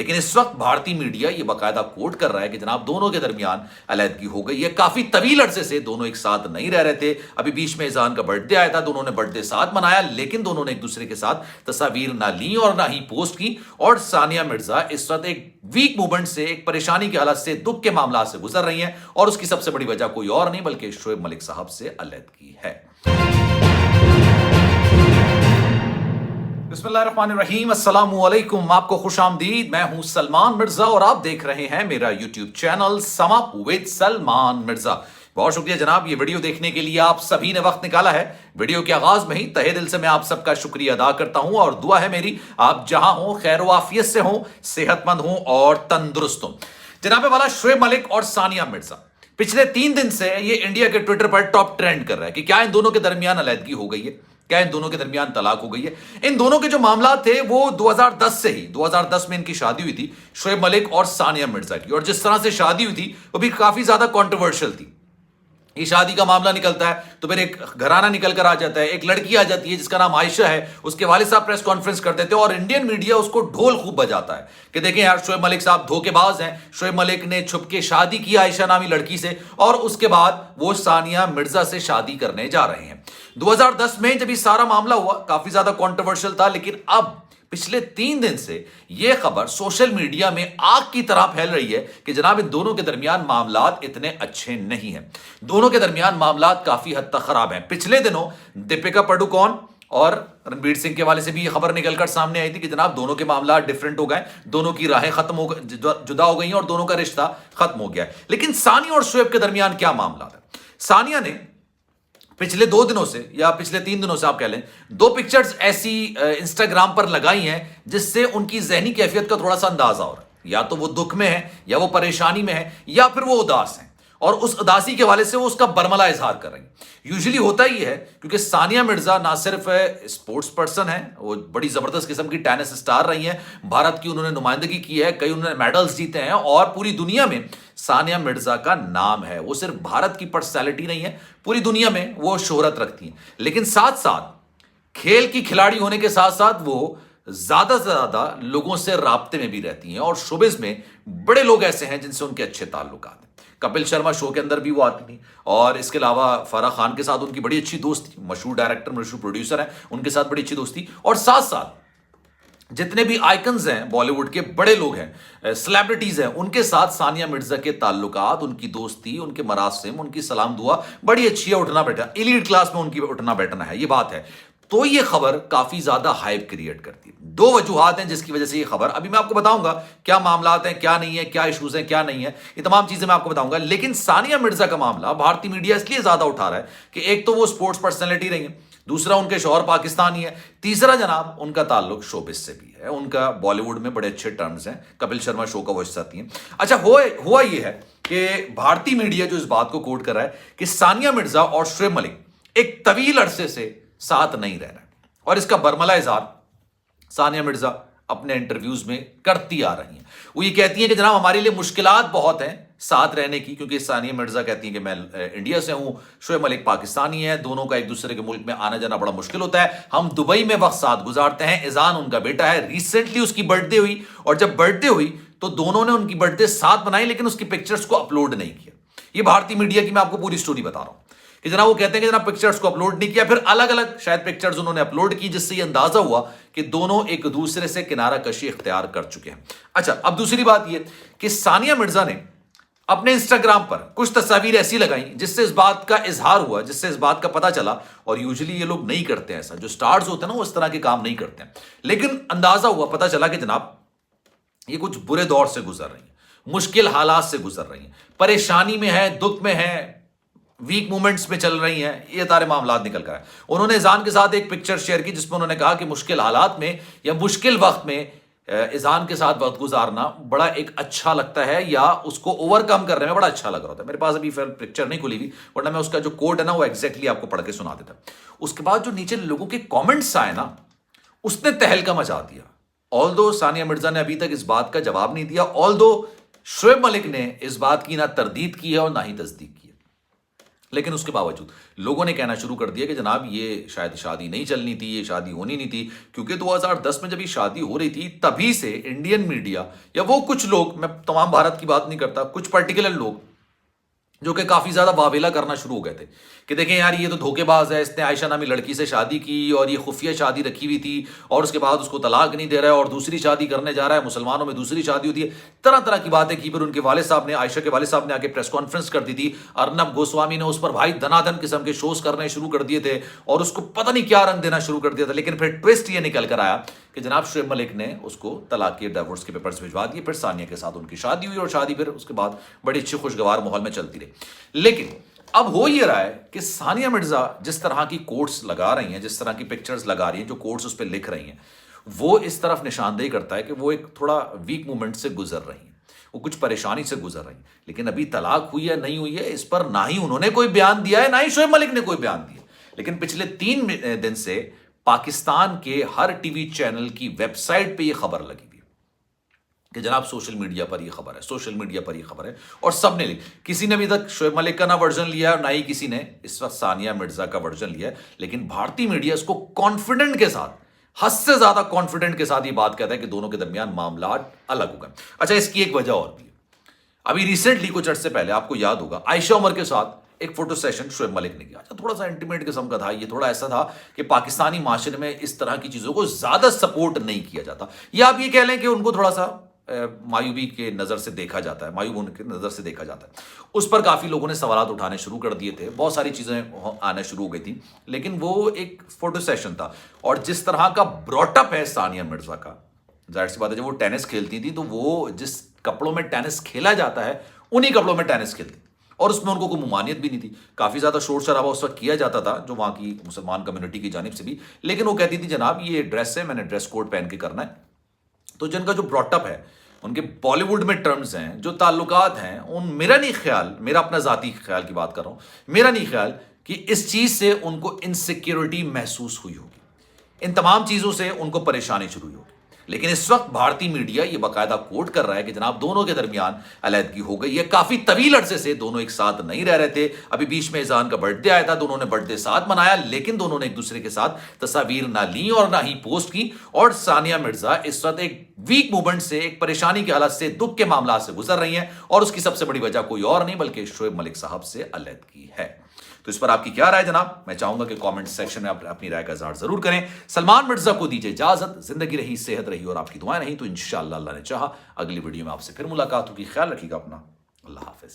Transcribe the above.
लेकिन इस वक्त भारतीय मीडिया ये बाकायदा कोट कर रहा है कि जनाब दोनों के दरमियान अलहदगी हो गई है। काफी तवील अरसे से दोनों एक साथ नहीं रह रहे थे। अभी बीच में इज़ान का बर्थडे आया था, दोनों ने बर्थडे साथ मनाया, लेकिन दोनों ने एक दूसरे के साथ तस्वीर ना ली और ना ही पोस्ट की। और सानिया मिर्जा इस वक्त एक वीक मूवमेंट से, एक परेशानी की हालत से, दुख के मामला से गुजर रही हैं और उसकी सबसे बड़ी वजह कोई और नहीं बल्कि शोएब मलिक साहब से अलहदगी है। बिस्मिल्लाहिर्रहमानिर्रहीम, अस्सलामुअलैकुम, आपको खुशामदीद। मैं हूं सलमान मिर्जा और आप देख रहे हैं मेरा यूट्यूब चैनल समा विद सलमान मिर्जा। बहुत शुक्रिया जनाब, ये वीडियो देखने के लिए आप सभी ने वक्त निकाला है। वीडियो के आगाज में ही तहे दिल से मैं आप सबका शुक्रिया अदा करता हूं और दुआ है मेरी आप जहां हो खैर वाफियत से हो, सेहतमंद हो और तंदुरुस्त हो। जनाब वाला शोएब मलिक और सानिया मिर्जा पिछले 3 दिन से ये इंडिया के ट्विटर पर टॉप ट्रेंड कर रहा है कि क्या इन दोनों के दरमियान अलहदगी हो गई है, क्या इन दोनों के दरमियान तलाक हो गई है। इन दोनों के जो मामला थे वो 2010 से ही, 2010 में इनकी शादी हुई थी शोएब मलिक और सानिया मिर्जा की, और जिस तरह से शादी हुई थी वो भी काफी ज्यादा कंट्रोवर्शियल थी। ये शादी का मामला निकलता है तो फिर एक घराना निकल कर आ जाता है, एक लड़की आ जाती है जिसका नाम आयशा है, उसके वालिद साहब प्रेस कॉन्फ्रेंस करते थे और इंडियन मीडिया उसको ढोल खूब बजाता है कि देखें यार शोएब मलिक साहब धोखेबाज हैं, शोएब मलिक ने छुप के शादी की आयशा नामी लड़की से और उसके बाद वो सानिया मिर्जा से शादी करने जा रहे हैं। 2010 में जब ये सारा मामला हुआ काफी ज्यादा कॉन्ट्रोवर्शियल था, लेकिन अब पिछले 3 दिन से यह खबर सोशल मीडिया में आग की तरह फैल रही है कि जनाब इन दोनों के दरमियान मामलात इतने अच्छे नहीं हैं। दोनों के दरमियान मामलात काफी हद तक खराब हैं। पिछले दिनों दीपिका पादुकोण और रणवीर सिंह के वाले से भी यह खबर निकलकर सामने आई थी कि जनाब दोनों के मामलात डिफरेंट हो गए, दोनों की राहें खत्म हो गई, जुदा हो गई हैं और दोनों का रिश्ता खत्म हो गया है। लेकिन सानिया और शोएब के दरमियान क्या मामला है? सानिया ने पिछले 2 दिनों से या पिछले 3 दिनों से आप कह लें 2 पिक्चर्स ऐसी इंस्टाग्राम पर लगाई हैं जिससे उनकी जहनी कैफियत का थोड़ा सा अंदाजा हो रहा है। या तो वो दुख में है, या वो परेशानी में है, या फिर वो उदास है और उस उदासी के हवाले से वो उसका बरमला इजहार कर रही है। यूजुअली होता ही है क्योंकि सानिया मिर्जा ना सिर्फ स्पोर्ट्स पर्सन है, वो बड़ी जबरदस्त किस्म की टेनिस स्टार रही हैं, भारत की उन्होंने नुमाइंदगी की है, कई उन्होंने मेडल्स जीते हैं और पूरी दुनिया में सानिया मिर्जा का नाम है। वो सिर्फ भारत की पर्सनैलिटी नहीं है, पूरी दुनिया में वो शोहरत रखती हैं। लेकिन साथ साथ खेल की खिलाड़ी होने के साथ साथ वो ज्यादा से ज्यादा लोगों से राब्ते में भी रहती हैं और शोबिज में बड़े लोग ऐसे हैं जिनसे उनके अच्छे ताल्लुकात हैं। कपिल शर्मा शो के अंदर भी वो आती थी और इसके अलावा फराह खान के साथ उनकी बड़ी अच्छी दोस्ती, मशहूर डायरेक्टर मशहूर प्रोड्यूसर हैं, उनके साथ बड़ी अच्छी दोस्ती। और साथ साथ जितने भी आइकन्स हैं बॉलीवुड के, बड़े लोग हैं, सेलिब्रिटीज हैं, उनके साथ सानिया मिर्जा के ताल्लुकात, उनकी दोस्ती, उनके मरासिम, उनकी सलाम दुआ बड़ी अच्छी है। उठना बैठना एलीट क्लास में उनकी उठना बैठना है, ये बात है। तो ये खबर काफी ज्यादा हाइप क्रिएट करती है। 2 वजूहात हैं जिसकी वजह से ये खबर, अभी मैं आपको बताऊंगा क्या मामलात हैं, क्या नहीं है, क्या इश्यूज हैं, क्या नहीं है, ये तमाम चीजें मैं आपको बताऊंगा। लेकिन सानिया मिर्जा का मामला भारतीय मीडिया इसलिए ज्यादा उठा रहा है कि एक तो वो स्पोर्ट्स पर्सनैलिटी रही है, दूसरा उनके शौहर पाकिस्तानी है, तीसरा जनाब उनका ताल्लुक शोबिस से भी है। उनका बॉलीवुड में बड़े अच्छे टर्म्स हैं, कपिल शर्मा शो का वो हिस्सा थी। अच्छा हुआ ये है कि भारतीय मीडिया जो इस बात को कोट कर रहा है कि सानिया मिर्जा और शोएब मलिक एक तवील अरसे से साथ नहीं रह रहे और इसका बरमला इजहार सानिया मिर्जा अपने इंटरव्यूज में करती आ रही हैं। वो ये कहती हैं कि जनाब हमारे लिए मुश्किलात बहुत हैं साथ रहने की, क्योंकि सानिया मिर्जा कहती हैं कि मैं इंडिया से हूं, शोएब मलिक पाकिस्तानी है, दोनों का एक दूसरे के मुल्क में आना जाना बड़ा मुश्किल होता है, हम दुबई में वक्त साथ गुजारते हैं। इज़ान उनका बेटा है, रिसेंटली उसकी बर्थडे हुई और जब बर्थडे हुई तो दोनों ने उनकी बर्थडे साथ बनाई लेकिन उसकी पिक्चर्स को अपलोड नहीं किया। ये भारतीय मीडिया की मैं आपको पूरी स्टोरी बता रहा हूं कि जनाब वो कहते हैं कि जनाब पिक्चर्स को अपलोड नहीं किया, फिर अलग अलग शायद पिक्चर्स उन्होंने अपलोड की जिससे ये अंदाजा हुआ कि दोनों एक दूसरे से किनारा कशी इख्तियार कर चुके हैं। अच्छा, अब दूसरी बात ये कि सानिया मिर्जा ने अपने इंस्टाग्राम पर कुछ तस्वीर ऐसी लगाई जिससे इस बात का इजहार हुआ, जिससे इस बात का पता चला, और यूजुअली ये लोग नहीं करते हैं ऐसा, जो स्टार्स होते हैं ना वो इस तरह के काम नहीं करते हैं, लेकिन अंदाजा हुआ, पता चला कि जनाब ये कुछ बुरे दौर से गुजर रही है, मुश्किल हालात से गुजर रही है, परेशानी में है, दुख में है, वीक मोमेंट्स में चल रही हैं, ये सारे मामलात निकल कर आए। उन्होंने इज़ान के साथ एक पिक्चर शेयर की जिसमें उन्होंने कहा कि मुश्किल हालात में या मुश्किल वक्त में इज़ान के साथ वक्त गुजारना बड़ा एक अच्छा लगता है, या उसको ओवरकम करने में बड़ा अच्छा लग रहा होता है। मेरे पास अभी फिर पिक्चर नहीं खुली हुई, वरना मैं उसका जो कोट है ना वो एग्जैक्टली आपको पढ़ के सुना देता। उसके बाद जो नीचे लोगों के कॉमेंट्स आए ना, उसने तहलका मचा दिया। ऑल्दो सानिया मिर्जा ने अभी तक इस बात का जवाब नहीं दिया, ऑल्दो शोएब मलिक ने इस बात की ना तरदीद की है और ना ही तस्दीक की है। لیکن اس کے باوجود لوگوں نے کہنا شروع کر دیا کہ جناب یہ شاید شادی نہیں چلنی تھی، یہ شادی ہونی نہیں تھی، کیونکہ 2010 میں جب یہ شادی ہو رہی تھی تبھی سے انڈین میڈیا یا وہ کچھ لوگ، میں تمام بھارت کی بات نہیں کرتا، کچھ پرٹیکولر لوگ جو کہ کافی زیادہ واویلا کرنا شروع ہو گئے تھے کہ دیکھیں یار یہ تو دھوکے باز ہے، اس نے عائشہ نامی لڑکی سے شادی کی اور یہ خفیہ شادی رکھی ہوئی تھی اور اس کے بعد اس کو طلاق نہیں دے رہا ہے اور دوسری شادی کرنے جا رہا ہے، مسلمانوں میں دوسری شادی ہوتی ہے، طرح طرح کی باتیں کی۔ پھر ان کے والد صاحب نے، عائشہ کے والد صاحب نے آ کے پریس کانفرنس کر دی تھی، ارنب گوسوامی نے اس پر بھائی دنا دن قسم کے شوز کرنے شروع کر دیے تھے اور اس کو پتہ نہیں کیا رنگ دینا شروع کر دیا تھا، لیکن پھر ٹویسٹ یہ نکل کر آیا کہ جناب شعیب ملک نے اس کو طلاق کے ڈیورس کے پیپرز بھجوا دیے، پھر ثانیہ کے ساتھ ان کی شادی ہوئی اور شادی پھر اس کے بعد بڑی اچھی خوشگوار ماحول میں چلتی رہی۔ لیکن اب ہو یہ رہا ہے کہ ثانیہ مرزا جس طرح کی کوٹس لگا رہی ہیں، جس طرح کی پکچرز لگا رہی ہیں، جو کوٹس اس پہ لکھ رہی ہیں، وہ اس طرف نشاندہی کرتا ہے کہ وہ ایک تھوڑا ویک مومنٹ سے گزر رہی ہیں، وہ کچھ پریشانی سے گزر رہی ہیں۔ لیکن ابھی طلاق ہوئی ہے نہیں ہوئی ہے اس پر نہ ہی انہوں نے کوئی بیان دیا ہے، نہ ہی شعیب ملک نے کوئی بیان دیا۔ لیکن پچھلے 3 دن سے پاکستان کے ہر ٹی وی چینل کی ویب سائٹ پہ یہ خبر لگی ہوئی کہ جناب سوشل میڈیا پر یہ خبر ہے، سوشل میڈیا پر یہ خبر ہے، اور سب نے کسی نے ابھی تک شعیب ملک کا نہ ورژن لیا ہے اور نہ ہی کسی نے اس وقت ثانیہ مرزا کا ورژن لیا ہے۔ لیکن بھارتی میڈیا اس کو کانفیڈنٹ کے ساتھ، حد سے زیادہ کانفیڈنٹ کے ساتھ یہ بات کہتا ہے کہ دونوں کے درمیان معاملات الگ ہو گئے۔ اچھا، اس کی ایک وجہ اور بھی ہے۔ ابھی ریسنٹلی کچھ عرصے پہلے آپ کو یاد ہوگا عائشہ عمر کے ساتھ ایک فوٹو سیشن شعیب ملک نے کیا، تھوڑا سا انٹیمیٹ قسم کا تھا، یہ تھوڑا ایسا تھا کہ پاکستانی معاشرے میں اس طرح کی چیزوں کو زیادہ سپورٹ نہیں کیا جاتا، یا آپ یہ کہہ لیں کہ ان کو تھوڑا سا مایوبی کے نظر سے دیکھا جاتا ہے، مایوب ہونے کے نظر سے دیکھا جاتا ہے۔ اس پر کافی لوگوں نے سوالات اٹھانے شروع کر دیے تھے، بہت ساری چیزیں آنا شروع ہو گئی تھیں، لیکن وہ ایک فوٹو سیشن تھا۔ اور جس طرح کا براٹ اپ ہے ثانیہ مرزا کا، ظاہر سی بات ہے جب وہ ٹینس کھیلتی تھی تو وہ جس کپڑوں میں ٹینس کھیلا جاتا ہے انہی کپڑوں میں ٹینس کھیلتی، اور اس میں ان کو کوئی ممانعت بھی نہیں تھی۔ کافی زیادہ شور شرابہ اس وقت کیا جاتا تھا جو وہاں کی مسلمان کمیونٹی کی جانب سے بھی، لیکن وہ کہتی تھی جناب یہ ڈریس ہے، میں نے ڈریس کوڈ پہن کے کرنا ہے۔ تو جن کا جو براٹ اپ ہے، ان کے بالی ووڈ میں ٹرمز ہیں، جو تعلقات ہیں، میرا نہیں خیال، میرا اپنا ذاتی خیال کی بات کر رہا ہوں، میرا نہیں خیال کہ اس چیز سے ان کو انسیکیورٹی محسوس ہوئی ہوگی، ان تمام چیزوں سے ان کو پریشانی شروع ہوئی ہوگی۔ لیکن اس وقت بھارتی میڈیا یہ باقاعدہ کوٹ کر رہا ہے کہ جناب دونوں کے درمیان علیحدگی ہو گئی ہے، کافی طویل عرصے سے دونوں ایک ساتھ نہیں رہ رہے تھے۔ ابھی بیچ میں اذان کا برتھ ڈے آیا تھا، دونوں نے برتھ ڈے ساتھ منایا، لیکن دونوں نے ایک دوسرے کے ساتھ تصاویر نہ لیں اور نہ ہی پوسٹ کی۔ اور ثانیہ مرزا اس وقت ایک ویک مومنٹ سے، ایک پریشانی کے حالت سے، دکھ کے معاملات سے گزر رہی ہیں، اور اس کی سب سے بڑی وجہ کوئی اور نہیں بلکہ شعیب ملک صاحب سے علیحدگی ہے۔ تو اس پر آپ کی کیا رائے جناب؟ میں چاہوں گا کہ کامنٹ سیکشن میں آپ اپنی رائے کا اظہار ضرور کریں۔ سلمان مرزا کو دیجیے اجازت، زندگی رہی، صحت رہی اور آپ کی دعائیں رہیں تو انشاءاللہ اللہ نے چاہا اگلی ویڈیو میں آپ سے پھر ملاقات ہوگی۔ خیال رکھیے گا اپنا، اللہ حافظ۔